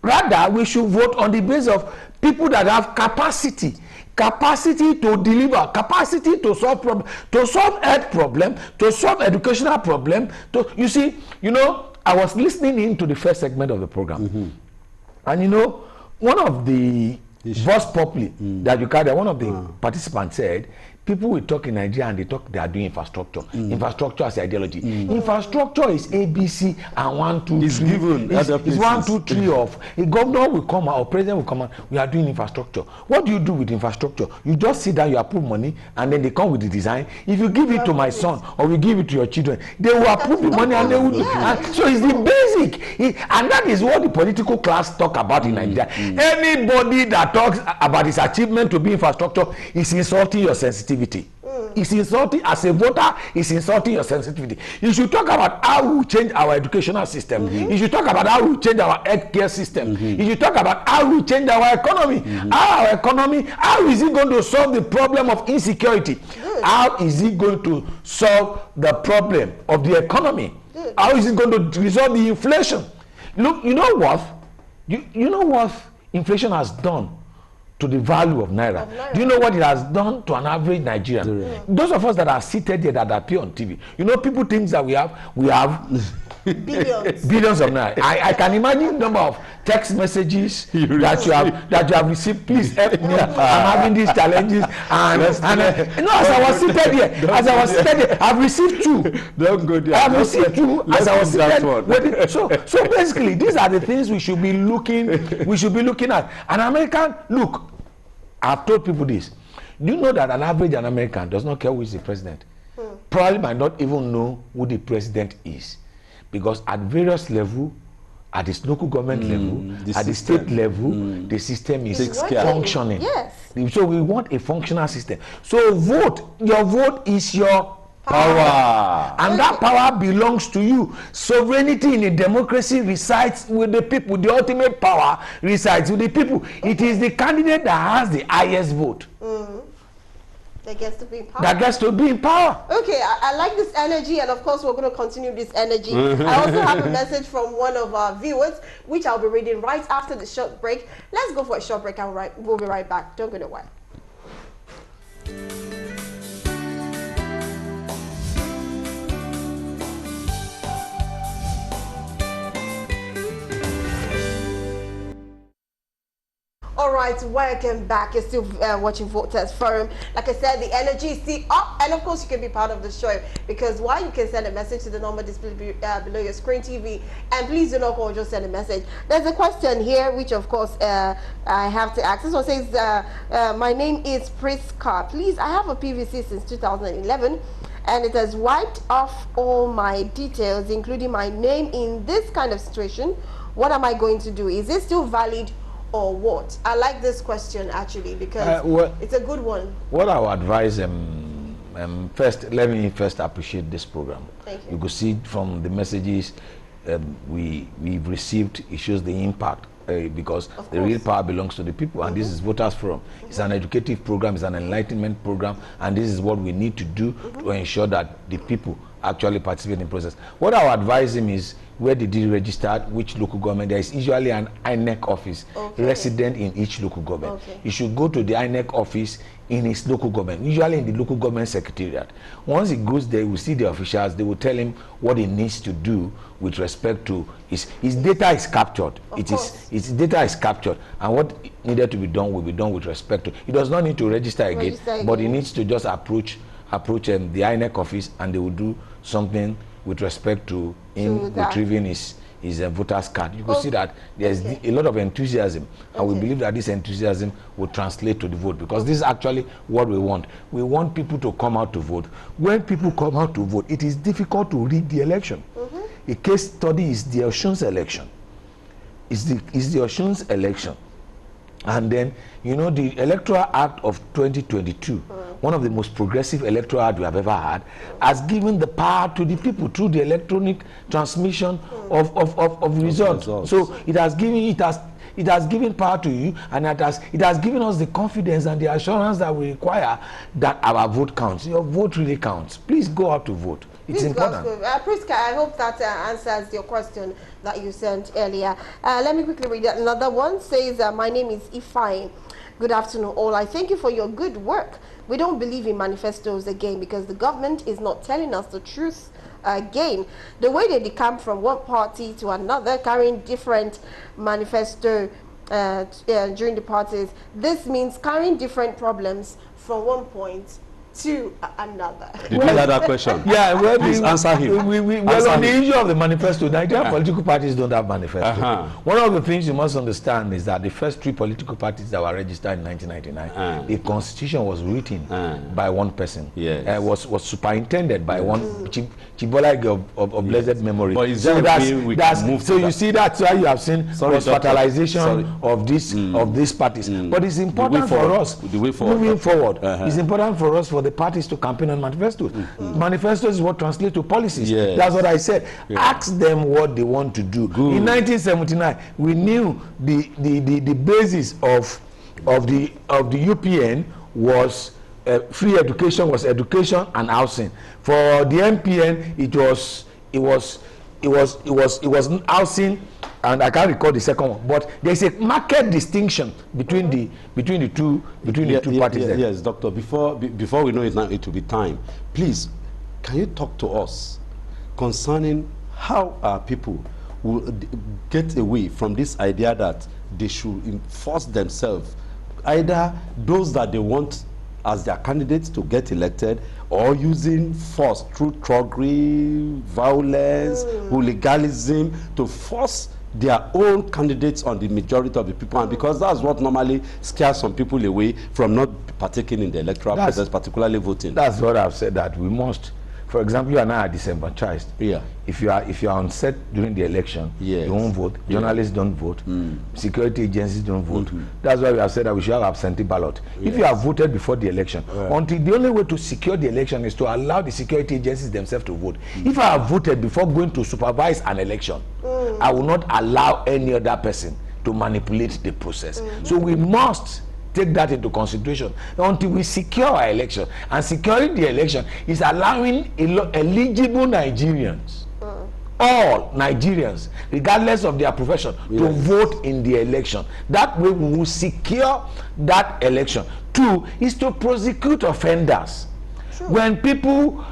[SPEAKER 10] Rather, we should vote on the basis of people that have capacity to deliver, capacity to solve problems, to solve health problem, to solve educational problem. You see, you know, I was listening into the first segment of the program, and you know, one of the voice populi that you carried, one of the participants said people will talk in Nigeria and they are doing infrastructure. Infrastructure as ideology. Infrastructure is ABC and 1, 2, 3.
[SPEAKER 1] It's given.
[SPEAKER 10] It's 1, 2, 3 of a governor will come out or president will come out. We are doing infrastructure. What do you do with infrastructure? You just sit down, you approve money, and then they come with the design. If you give it to my son or we give it to your children, they will approve the money and they will do. So it's the basic, and that is what the political class talk about in Nigeria. Anybody that talks about his achievement to be infrastructure is insulting your sensitivity. It's insulting as a voter. It's insulting your sensitivity. You should talk about how we change our educational system. You should talk about how we change our healthcare system. You should talk about how we change our economy. How is it going to solve the problem of insecurity? How is it going to solve the problem of the economy? How is it going to resolve the inflation? Look, you know what? You know what inflation has done to the value of Naira. Do you know what it has done to an average Nigerian? Those of us that are seated here that appear on TV, you know, people think that we have billions of Naira. I can imagine the number of text messages that you have received. Please help me. I'm having these challenges. And as I was seated here, I've received 2.
[SPEAKER 1] Don't go there.
[SPEAKER 10] I've received 2 as I was seated. So basically, these are the things we should be looking at. An American, look, I've told people this. Do you know that an average American does not care who is the president? Probably might not even know who the president is. Because at various levels, at this local government level, at the state level, the system is functioning. Yes. So we want a functional system. So vote. Your vote is your power. And that power belongs to you. Sovereignty in a democracy resides with the people. The ultimate power resides with the people. It is the candidate that has the highest vote.
[SPEAKER 2] That gets to be in power.
[SPEAKER 10] That gets to be in power.
[SPEAKER 2] Okay, I like this energy, and of course we're going to continue this energy. I also have a message from one of our viewers, which I'll be reading right after the short break. Let's go for a short break, and we'll be right back. Don't go nowhere. All right, welcome back. You're still watching Voters Forum. Like I said, the energy is still up, and of course you can be part of the show, because you can send a message to the number displayed below your screen TV, and please do not call, just send a message. There's a question here which of course I have to ask. This one says, my name is Priska. Please, I have a PVC since 2011 and it has wiped off all my details, including my name. In this kind of situation, what am I going to do? Is it still valid or what? I like this question actually, because it's a good one.
[SPEAKER 10] What I would advise first, let me first appreciate this program.
[SPEAKER 2] Thank you.
[SPEAKER 10] You could see from the messages we've received, it shows the impact, because the real power belongs to the people, and this is Voters Forum. It's an educative program, it's an enlightenment program, and this is what we need to do to ensure that the people actually participate in the process. What I would advise him is, where did he register, which local government? There is usually an INEC office resident in each local government. You should go to the INEC office in his local government, usually in the local government secretariat. Once he goes there, he will see the officials. They will tell him what he needs to do with respect to his data is captured. His data is captured, and what needed to be done will be done with respect to. He does not need to register again, but he needs to just approach the INEC office, and they will do something with respect to him retrieving his voter's card. You can see that there's a lot of enthusiasm, and we believe that this enthusiasm will translate to the vote, because this is actually what we want. We want people to come out to vote. When people come out to vote, it is difficult to read the election. A case study is the Osun's election. It's the Osun's election. And then, you know, the Electoral Act of 2022, one of the most progressive electoral act we have ever had, has given the power to the people through the electronic transmission of results. So it has given power to you, and it has given us the confidence and the assurance that we require that our vote counts. Your vote really counts. Please go out to vote. It's important.
[SPEAKER 2] Priska, I hope that answers your question that you sent earlier. Let me quickly read another one. Says, my name is Ifai. Good afternoon, all. I thank you for your good work. We don't believe in manifestos again, because the government is not telling us the truth again. The way they decamp from one party to another, carrying different manifesto during the parties, this means carrying different problems from one point to another.
[SPEAKER 1] Did you hear that question?
[SPEAKER 10] Yeah, well,
[SPEAKER 1] please answer him.
[SPEAKER 10] Well, on the issue of the manifesto, Nigerian political parties don't have manifesto. One of the things you must understand is that the first 3 political parties that were registered in 1999, the constitution was written by one person.
[SPEAKER 1] Yes.
[SPEAKER 10] Was superintended by one Chibolage of blessed memory.
[SPEAKER 1] But is
[SPEAKER 10] so
[SPEAKER 1] so
[SPEAKER 10] you see that's why you have seen fertilization of these parties. But it's important for us moving forward. It's important for us for the parties to campaign on manifestos. Manifestos is what translates to policies.
[SPEAKER 1] Yes.
[SPEAKER 10] That's what I said. Ask them what they want to do.
[SPEAKER 1] Good.
[SPEAKER 10] In 1979, we knew the basis of the UPN was free education, was education and housing. For the MPN, it was housing, and I can't recall the second one. But there's a market distinction between the two parties.
[SPEAKER 1] Yes, Doctor. Before we know it now, it will be time. Please, can you talk to us concerning how our people will get away from this idea that they should force themselves, either those that they want as their candidates to get elected, or using force through thuggery, violence, hooliganism to force their own candidates on the majority of the people, and because that's what normally scares some people away from not partaking in the electoral process, particularly voting.
[SPEAKER 10] That's what I've said, that we must. For example, you and I are disenfranchised.
[SPEAKER 1] Yeah.
[SPEAKER 10] If you are on set during the election, you won't vote. Journalists don't vote. Security agencies don't vote. That's why we have said that we should have absentee ballot. If you have voted before the election, until the only way to secure the election is to allow the security agencies themselves to vote. If I have voted before going to supervise an election, I will not allow any other person to manipulate the process. So we must take that into consideration until we secure our election. And securing the election is allowing eligible Nigerians, all Nigerians, regardless of their profession, to vote in the election. That way we will secure that election. 2 is to prosecute offenders. When people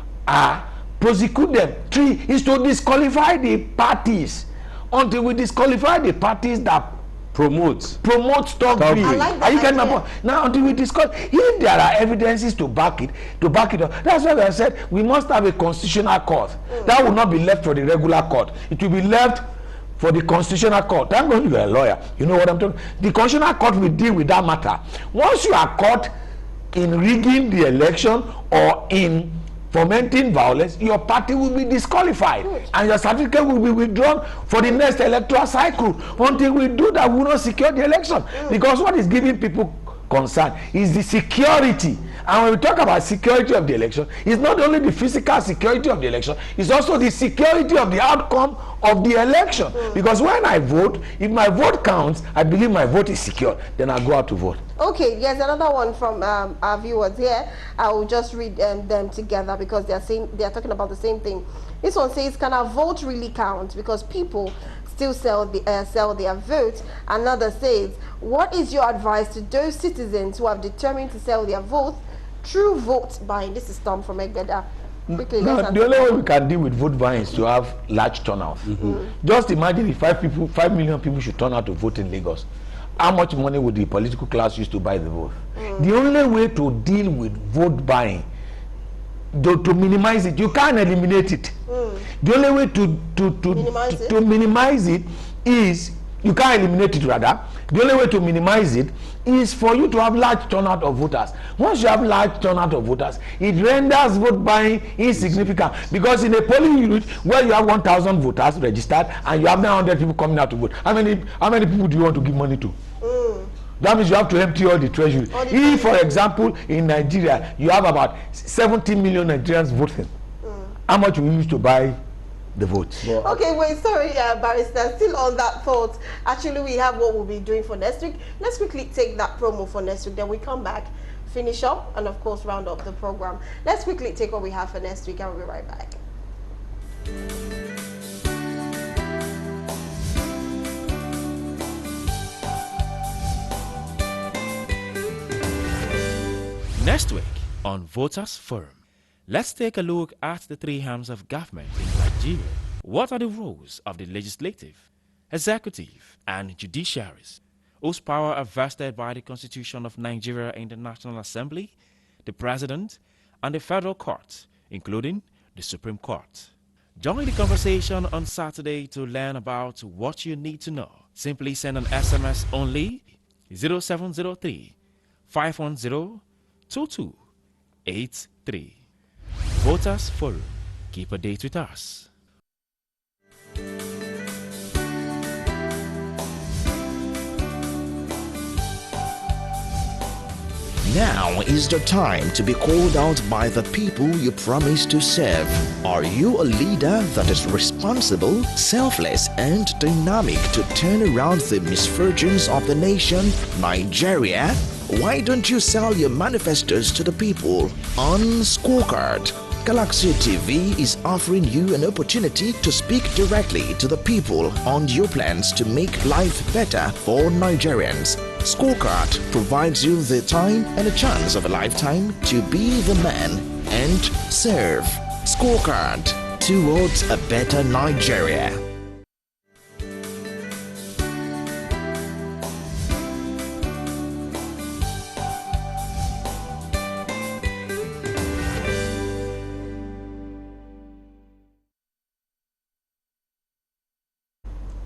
[SPEAKER 10] prosecute them. 3 is to disqualify the parties. Until we disqualify the parties that promote stock greed. Are you getting my point? Now, until we discuss, if there are evidences to back it up, that's why I said we must have a constitutional court. That will not be left for the regular court. It will be left for the constitutional court. I'm going to be a lawyer. You know what I'm talking? The constitutional court will deal with that matter. Once you are caught in rigging the election or in fomenting violence, your party will be disqualified and your certificate will be withdrawn for the next electoral cycle. Until we do that, we will not secure the election. Because what is giving people concern is the security. And when we talk about security of the election, it's not only the physical security of the election, it's also the security of the outcome of the election. Because when I vote, if my vote counts, I believe my vote is secure, then I go out to vote.
[SPEAKER 2] Okay, there's another one from our viewers here. I will just read them together because they are talking about the same thing. This one says, can our vote really count? Because people still sell their vote. Another says, what is your advice to those citizens who have determined to sell their votes through vote buying? This is Tom from Egbeda. Quickly,
[SPEAKER 10] the only way we can deal with vote buying is to have large turnout. Just imagine if 5 million people should turn out to vote in Lagos. How much money would the political class use to buy the vote? The only way to deal with vote buying, to minimize it, you can't eliminate it. The only way to minimize it is, you can't eliminate it rather. The only way to minimize it is for you to have large turnout of voters. Once you have large turnout of voters, it renders vote buying insignificant. Because in a polling unit where you have 1,000 voters registered and you have 900 people coming out to vote, how many people do you want to give money to? That means you have to empty all the treasury. If, for example, in Nigeria, you have about 70 million Nigerians voting, how much will you use to buy the votes?
[SPEAKER 2] Okay, wait, sorry, Barrister, still on that thought. Actually, we have what we'll be doing for next week. Let's quickly take that promo for next week, then we come back, finish up, and of course, round up the program. Let's quickly take what we have for next week, and we'll be right back.
[SPEAKER 11] Next week on Voters Forum, let's take a look at the 3 arms of government in Nigeria. What are the roles of the legislative, executive, and judiciaries, whose power are vested by the Constitution of Nigeria in the National Assembly, the President, and the federal court, including the Supreme Court. Join the conversation on Saturday to learn about what you need to know. Simply send an SMS only 0703 510 2283. Voters Forum. Keep a date with us.
[SPEAKER 3] Now is the time to be called out by the people you promise to serve. Are you a leader that is responsible, selfless, and dynamic to turn around the misfortunes of the nation, Nigeria? Why don't you sell your manifestos to the people on Scorecard? Galaxy TV is offering you an opportunity to speak directly to the people on your plans to make life better for Nigerians. Scorecard provides you the time and a chance of a lifetime to be the man and serve. Scorecard, towards a better Nigeria.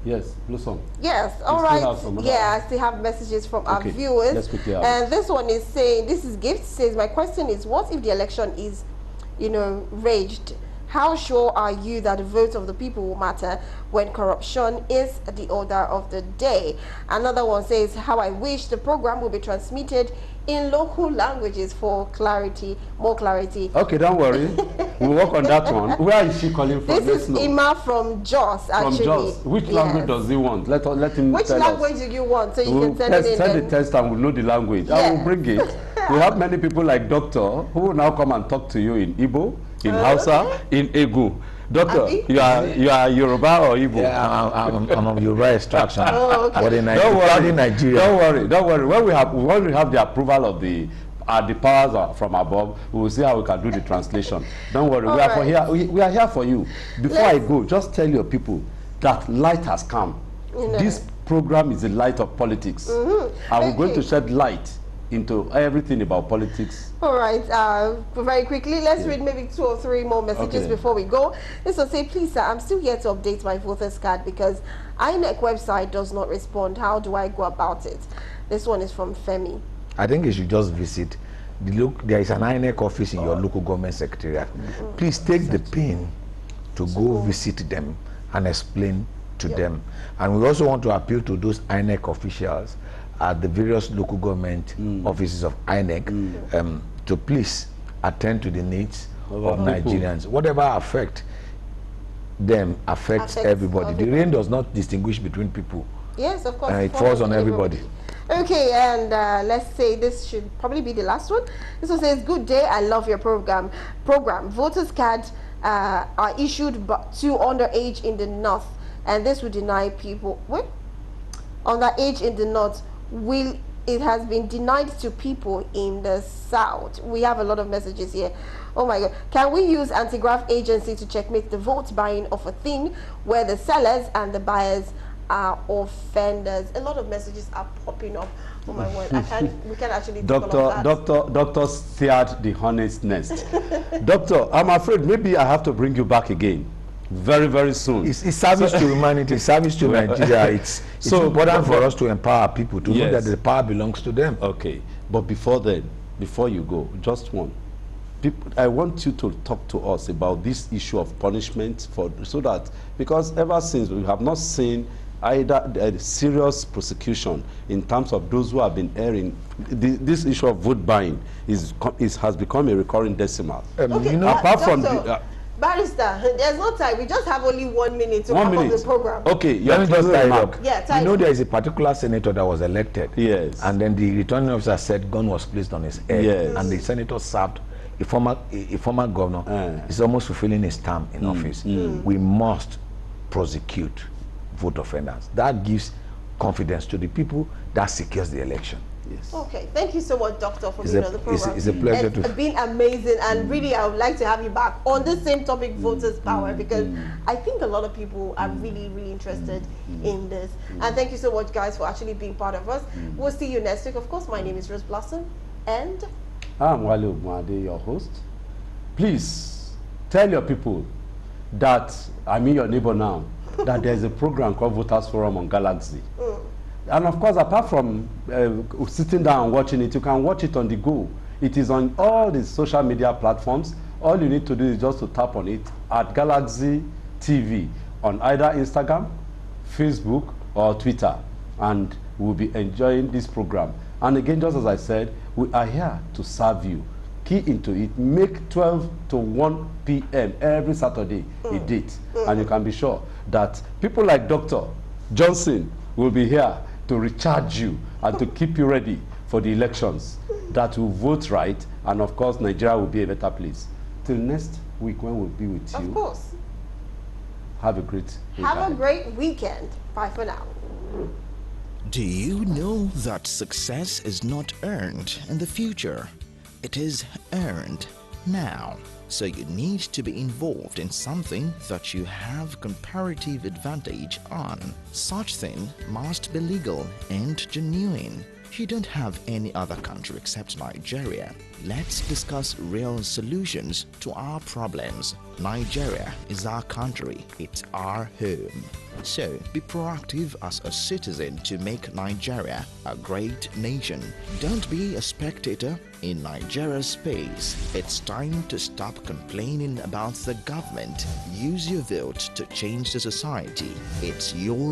[SPEAKER 1] Yes, Blossom.
[SPEAKER 2] Yes, all right. Yeah, I still have messages from our viewers.
[SPEAKER 1] Let's quickly have
[SPEAKER 2] and this one is saying, this is Gift, says, my question is, what if the election is, raged? How sure are you that the vote of the people will matter when corruption is the order of the day? Another one says, how I wish the program will be transmitted in local languages for clarity, more clarity.
[SPEAKER 1] Okay, don't worry. We'll work on that one. Where is she calling from?
[SPEAKER 2] This is Ima from Jos, actually.
[SPEAKER 1] From Jos. Which language does he want? Let him
[SPEAKER 2] Which
[SPEAKER 1] tell
[SPEAKER 2] language
[SPEAKER 1] us.
[SPEAKER 2] do you want? So you can send it in.
[SPEAKER 1] Send the test and we'll know the language. I will bring it. We have many people like Doctor who will now come and talk to you in Igbo, in Hausa, in Egu. Doctor, you are Yoruba or Igbo?
[SPEAKER 10] Yeah, I'm of Yoruba extraction.
[SPEAKER 2] Oh, okay.
[SPEAKER 10] But in Nigeria.
[SPEAKER 1] Don't worry. When we have the approval of the powers from above, we will see how we can do the translation. Don't worry. We are here for you. Before I go, just tell your people that light has come. This program is the light of politics. And we're going to shed light into everything about politics.
[SPEAKER 2] All right, very quickly, let's read maybe 2 or 3 more messages before we go. This will say, please sir, I'm still here to update my voters card because INEC website does not respond. How do I go about it? This one is from Femi.
[SPEAKER 10] I think you should just visit. There is an INEC office in your local government secretariat. Please take the pain to go visit them and explain to them. And we also want to appeal to those INEC officials at the various local government offices of INEC to please attend to the needs of Nigerians. Whatever affects them affects everybody. The rain does not distinguish between people.
[SPEAKER 2] Yes, of course.
[SPEAKER 10] It falls on everybody.
[SPEAKER 2] Okay, and let's say this should probably be the last one. This one says, good day, I love your program. Voters cards are issued to underage in the north, and this will deny people underage in the north. It has been denied to people in the south. We have a lot of messages here. Oh my God. Can we use anti-graft agency to checkmate the vote buying of a thing where the sellers and the buyers are offenders? A lot of messages are popping up. Oh my word. We can actually
[SPEAKER 1] Doctor steered the hornet's nest. Doctor, I'm afraid maybe I have to bring you back again. Very, very soon.
[SPEAKER 10] It's service to humanity, service to Nigeria. It's important for us to empower people to know that the power belongs to them.
[SPEAKER 1] Okay, but before then, before you go, just one. I want you to talk to us about this issue of punishment because ever since we have not seen either a serious prosecution in terms of those who have been erring. This issue of vote buying has become a recurring decimal.
[SPEAKER 2] Apart from Barrister, there's no time. We just have only 1 minute to wrap up the program.
[SPEAKER 10] Okay, let me just tie it up.
[SPEAKER 2] Yeah,
[SPEAKER 10] you know there is a particular senator that was elected.
[SPEAKER 1] Yes.
[SPEAKER 10] And then the returning officer said gun was placed on his head.
[SPEAKER 1] Yes.
[SPEAKER 10] And the senator served a former governor. Is almost fulfilling his term in office. We must prosecute vote offenders. That gives confidence to the people. That secures the election.
[SPEAKER 2] Yes. Okay, thank you so much, Doctor, for being on the program.
[SPEAKER 10] It's a pleasure
[SPEAKER 2] It's been amazing, and really I would like to have you back on the same topic, voters' power, because I think a lot of people are really, really interested in this. And thank you so much, guys, for actually being part of us. We'll see you next week. Of course, my name is Rose Blossom, and
[SPEAKER 1] I'm Wale Ugmade, your host. please tell your people that, I mean your neighbor now, that there's a program called Voters Forum on Galaxy. And of course, apart from sitting down and watching it, you can watch it on the go. It is on all the social media platforms. All you need to do is just to tap on it at Galaxy TV on either Instagram, Facebook, or Twitter. And we'll be enjoying this program. And again, just as I said, we are here to serve you. Key into it. Make 12 to 1 p.m. every Saturday a date. And you can be sure that people like Dr. Johnson will be here to recharge you and to keep you ready for the elections, that will vote right, and of course Nigeria will be a better place. Till next week when we'll be with you.
[SPEAKER 2] Of course.
[SPEAKER 1] Have a great weekend.
[SPEAKER 2] Have a great weekend. Bye for now.
[SPEAKER 3] Do you know that success is not earned in the future? It is earned now. So you need to be involved in something that you have comparative advantage on. Such thing must be legal and genuine. You don't have any other country except Nigeria. Let's discuss real solutions to our problems. Nigeria is our country. It's our home. So be proactive as a citizen to make Nigeria a great nation. Don't be a spectator in Nigeria's space. It's time to stop complaining about the government. Use your vote to change the society. It's your